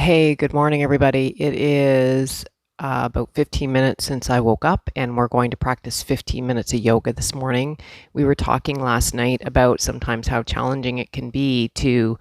Hey, good morning, everybody. It is about 15 minutes since I woke up, and we're going to practice 15 minutes of yoga this morning. We were talking last night about sometimes how challenging it can be to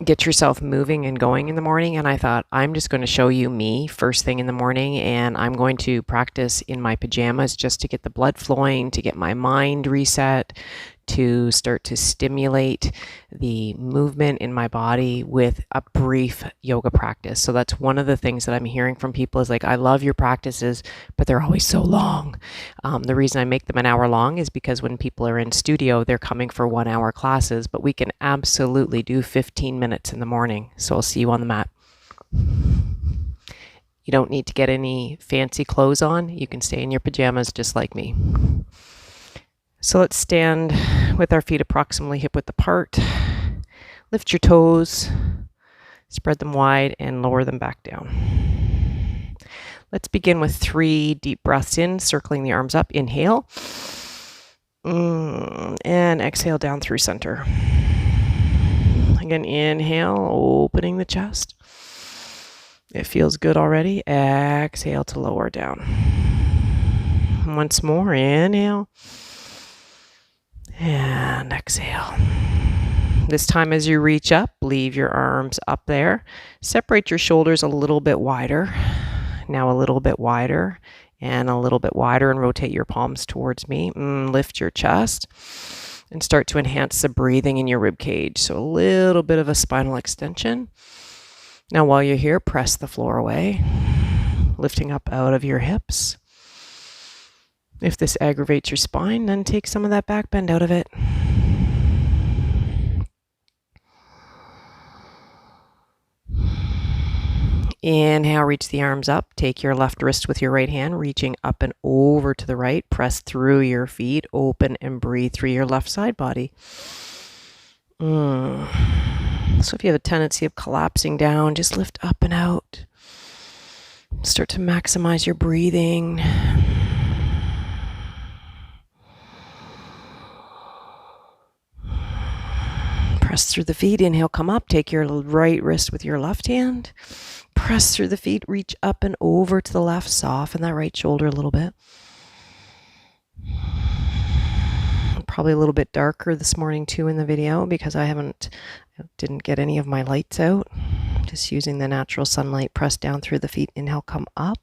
get yourself moving and going in the morning, and I thought I'm just going to show you me first thing in the morning, and I'm going to practice in my pajamas just to get the blood flowing, to get my mind reset, to start to stimulate the movement in my body with a brief yoga practice. So that's one of the things that I'm hearing from people is like, I love your practices, but they're always so long. The reason I make them an hour long is because when people are in studio, they're coming for 1 hour classes, but we can absolutely do 15 minutes in the morning. So I'll see you on the mat. You don't need to get any fancy clothes on. You can stay in your pajamas just like me. So let's stand with our feet approximately hip width apart. Lift your toes, spread them wide, and lower them back down. Let's begin with 3 deep breaths in, circling the arms up. Inhale. And exhale down through center. Again, inhale, opening the chest. It feels good already. Exhale to lower down. Once more, inhale. And exhale. This time as you reach up, leave your arms up there. Separate your shoulders a little bit wider. Now a little bit wider and a little bit wider, and rotate your palms towards me. Lift your chest and start to enhance the breathing in your rib cage. So a little bit of a spinal extension. Now while you're here, press the floor away, lifting up out of your hips. If this aggravates your spine, then take some of that back bend out of it. Inhale, reach the arms up. Take your left wrist with your right hand, reaching up and over to the right. Press through your feet, open and breathe through your left side body. So if you have a tendency of collapsing down, just lift up and out. Start to maximize your breathing. Press through the feet. Inhale, come up. Take your right wrist with your left hand. Press through the feet. Reach up and over to the left. Soften that right shoulder a little bit. Probably a little bit darker this morning too in the video because I didn't get any of my lights out. Just using the natural sunlight. Press down through the feet. Inhale, come up.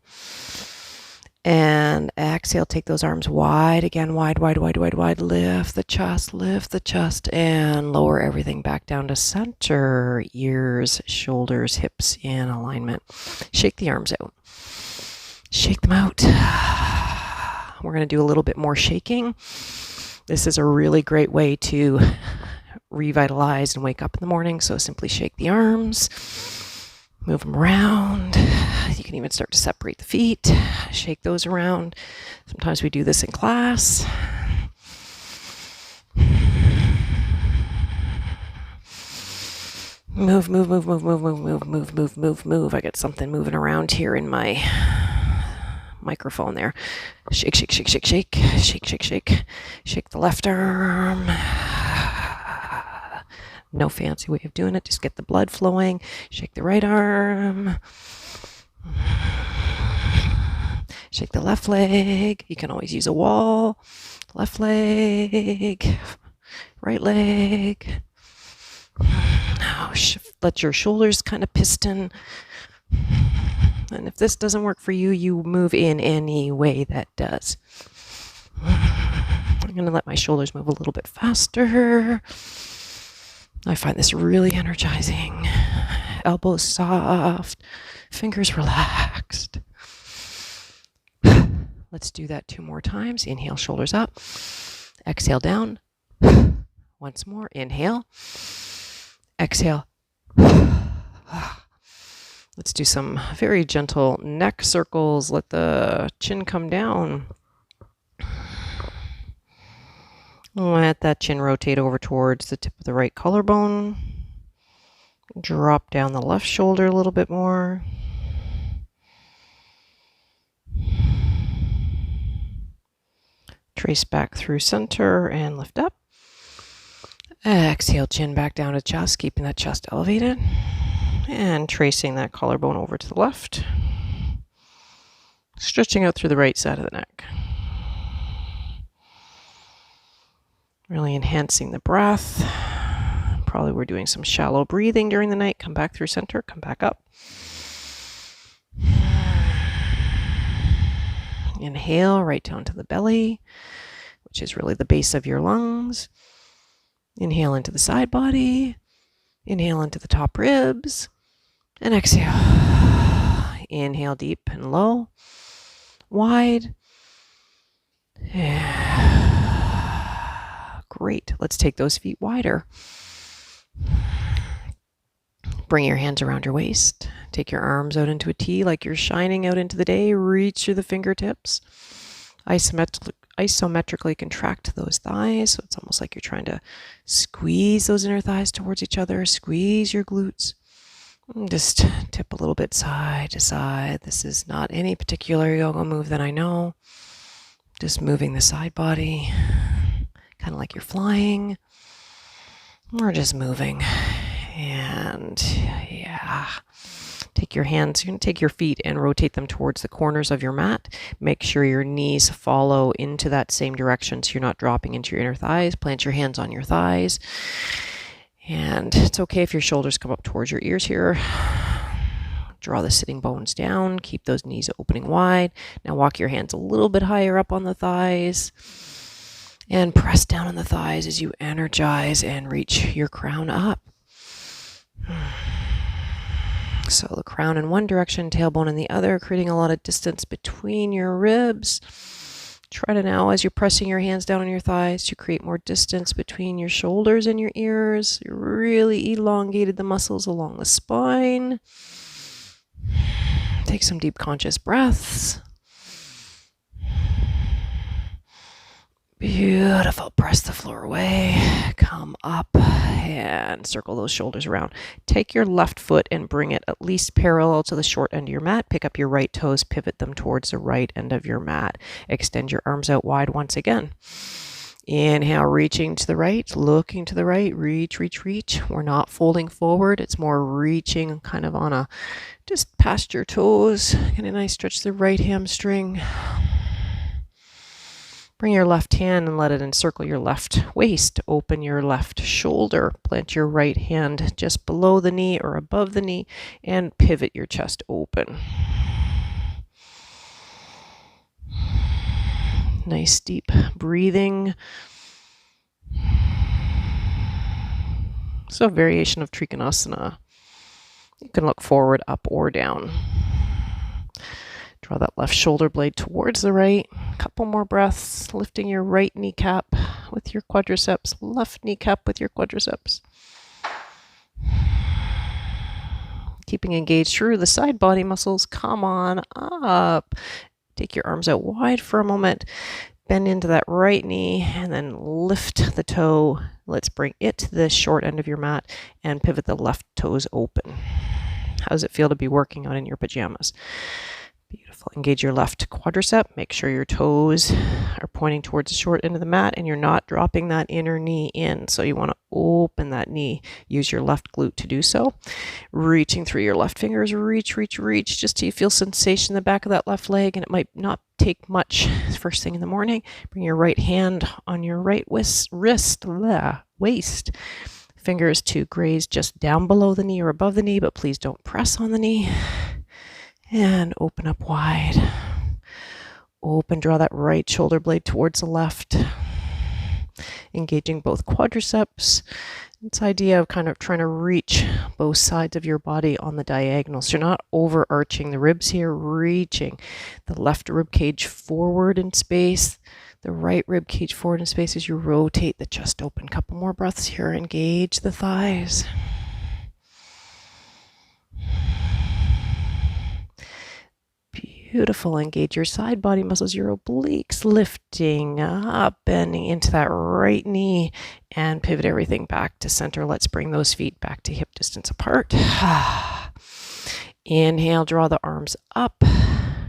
And exhale, take those arms wide again, wide, wide, wide, wide, wide. Lift the chest, and lower everything back down to center. Ears, shoulders, hips in alignment. Shake the arms out. Shake them out. We're going to do a little bit more shaking. This is a really great way to revitalize and wake up in the morning. So simply shake the arms. Move them around. You can even start to separate the feet. Shake those around. Sometimes we do this in class. Move, move, move, move, move, move, move, move, move, move, move. I got something moving around here in my microphone there. Shake, shake, shake, shake, shake, shake, shake, shake. Shake the left arm. No fancy way of doing it. Just get the blood flowing. Shake the right arm. Shake the left leg. You can always use a wall. Left leg. Right leg. Now let your shoulders kind of piston. And if this doesn't work for you, you move in any way that does. I'm going to let my shoulders move a little bit faster. I find this really energizing. Elbows soft, fingers relaxed. Let's do that 2 more times. Inhale, shoulders up. Exhale, down. Once more. Inhale. Exhale. Let's do some very gentle neck circles. Let the chin come down. Let that chin rotate over towards the tip of the right collarbone. Drop down the left shoulder a little bit more. Trace back through center and lift up. Exhale, chin back down to chest, keeping that chest elevated. And tracing that collarbone over to the left. Stretching out through the right side of the neck. Really enhancing the breath. Probably we're doing some shallow breathing during the night. Come back through center, come back up. Inhale right down to the belly, which is really the base of your lungs. Inhale into the side body. Inhale into the top ribs. And exhale. Inhale deep and low. Wide. Great. Let's take those feet wider. Bring your hands around your waist. Take your arms out into a T like you're shining out into the day. Reach through the fingertips. Isometrically contract those thighs. So it's almost like you're trying to squeeze those inner thighs towards each other. Squeeze your glutes. Just tip a little bit side to side. This is not any particular yoga move that I know. Just moving the side body, kind of like you're flying. Or just moving. And yeah, take your hands, you're going to take your feet and rotate them towards the corners of your mat. Make sure your knees follow into that same direction so you're not dropping into your inner thighs. Plant your hands on your thighs. And it's okay if your shoulders come up towards your ears here. Draw the sitting bones down. Keep those knees opening wide. Now walk your hands a little bit higher up on the thighs. And press down on the thighs as you energize and reach your crown up. So the crown in one direction, tailbone in the other, creating a lot of distance between your ribs. Try to now, as you're pressing your hands down on your thighs, to create more distance between your shoulders and your ears. You really elongated the muscles along the spine. Take some deep conscious breaths. Beautiful. Press the floor away. Come up and circle those shoulders around. Take your left foot and bring it at least parallel to the short end of your mat. Pick up your right toes, pivot them towards the right end of your mat. Extend your arms out wide once again. Inhale, reaching to the right, looking to the right, reach, reach, reach. We're not folding forward. It's more reaching kind of on just past your toes. Get a nice stretch the right hamstring. Bring your left hand and let it encircle your left waist. Open your left shoulder. Plant your right hand just below the knee or above the knee and pivot your chest open. Nice deep breathing. So a variation of Trikonasana. You can look forward, up, or down. Draw that left shoulder blade towards the right. A couple more breaths, lifting your right kneecap with your quadriceps, left kneecap with your quadriceps. Keeping engaged through the side body muscles. Come on up. Take your arms out wide for a moment. Bend into that right knee and then lift the toe. Let's bring it to the short end of your mat and pivot the left toes open. How does it feel to be working out in your pajamas? Beautiful. Engage your left quadricep. Make sure your toes are pointing towards the short end of the mat and you're not dropping that inner knee in. So you want to open that knee. Use your left glute to do so. Reaching through your left fingers. Reach, reach, reach. Just till you feel sensation in the back of that left leg. And it might not take much first thing in the morning. Bring your right hand on your right waist. Fingers to graze just down below the knee or above the knee, but please don't press on the knee. And open up wide. Open, draw that right shoulder blade towards the left. Engaging both quadriceps. This idea of kind of trying to reach both sides of your body on the diagonal. So you're not overarching the ribs here, reaching the left rib cage forward in space. The right rib cage forward in space as you rotate the chest open. Couple more breaths here. Engage the thighs. Beautiful. Engage your side body muscles, your obliques, lifting up, bending into that right knee, and pivot everything back to center. Let's bring those feet back to hip distance apart. Inhale, draw the arms up,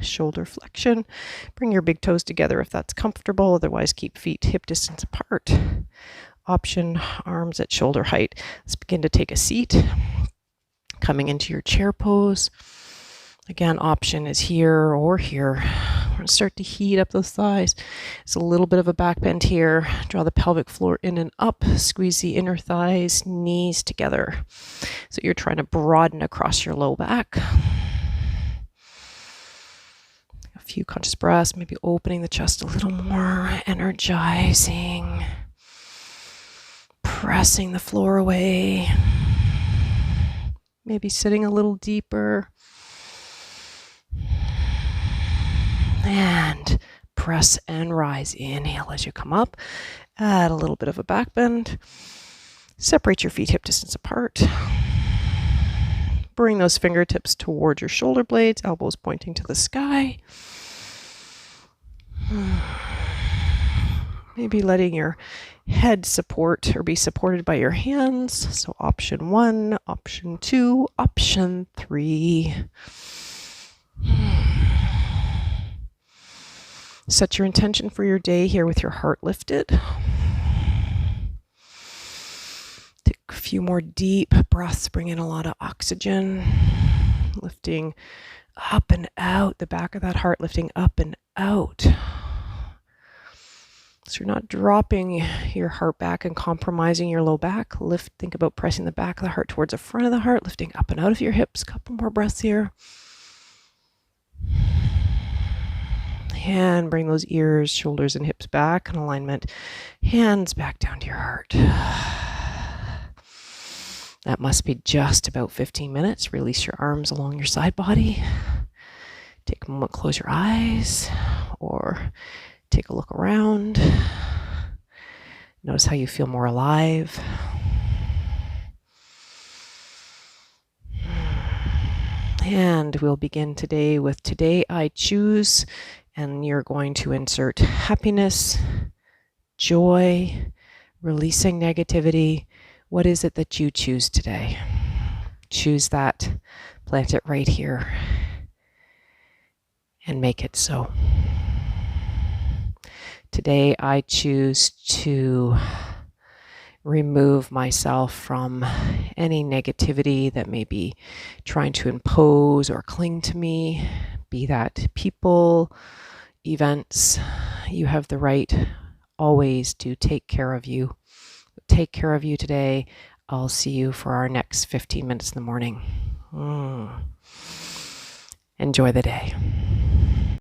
shoulder flexion. Bring your big toes together if that's comfortable. Otherwise, keep feet hip distance apart. Option, arms at shoulder height. Let's begin to take a seat. Coming into your chair pose. Again, option is here or here. We're going to start to heat up those thighs. It's a little bit of a back bend here. Draw the pelvic floor in and up. Squeeze the inner thighs, knees together. So you're trying to broaden across your low back. A few conscious breaths, maybe opening the chest a little more, energizing, pressing the floor away. Maybe sitting a little deeper. And press and rise. Inhale as you come up. Add a little bit of a back bend. Separate your feet hip distance apart. Bring those fingertips towards your shoulder blades, elbows pointing to the sky. Maybe letting your head support or be supported by your hands. So option 1, option 2, option 3. Set your intention for your day here with your heart lifted. Take a few more deep breaths, bring in a lot of oxygen. Lifting up and out, the back of that heart lifting up and out. So you're not dropping your heart back and compromising your low back. Think about pressing the back of the heart towards the front of the heart, lifting up and out of your hips. Couple more breaths here. And bring those ears, shoulders, and hips back in alignment. Hands back down to your heart. That must be just about 15 minutes. Release your arms along your side body. Take a moment, close your eyes, or take a look around. Notice how you feel more alive. And we'll begin today with Today I Choose. And you're going to insert happiness, joy, releasing negativity. What is it that you choose today? Choose that, plant it right here, and make it so. Today I choose to remove myself from any negativity that may be trying to impose or cling to me, be that people, events. You have the right always to take care of you. Take care of you today. I'll see you for our next 15 minutes in the morning. Enjoy the day.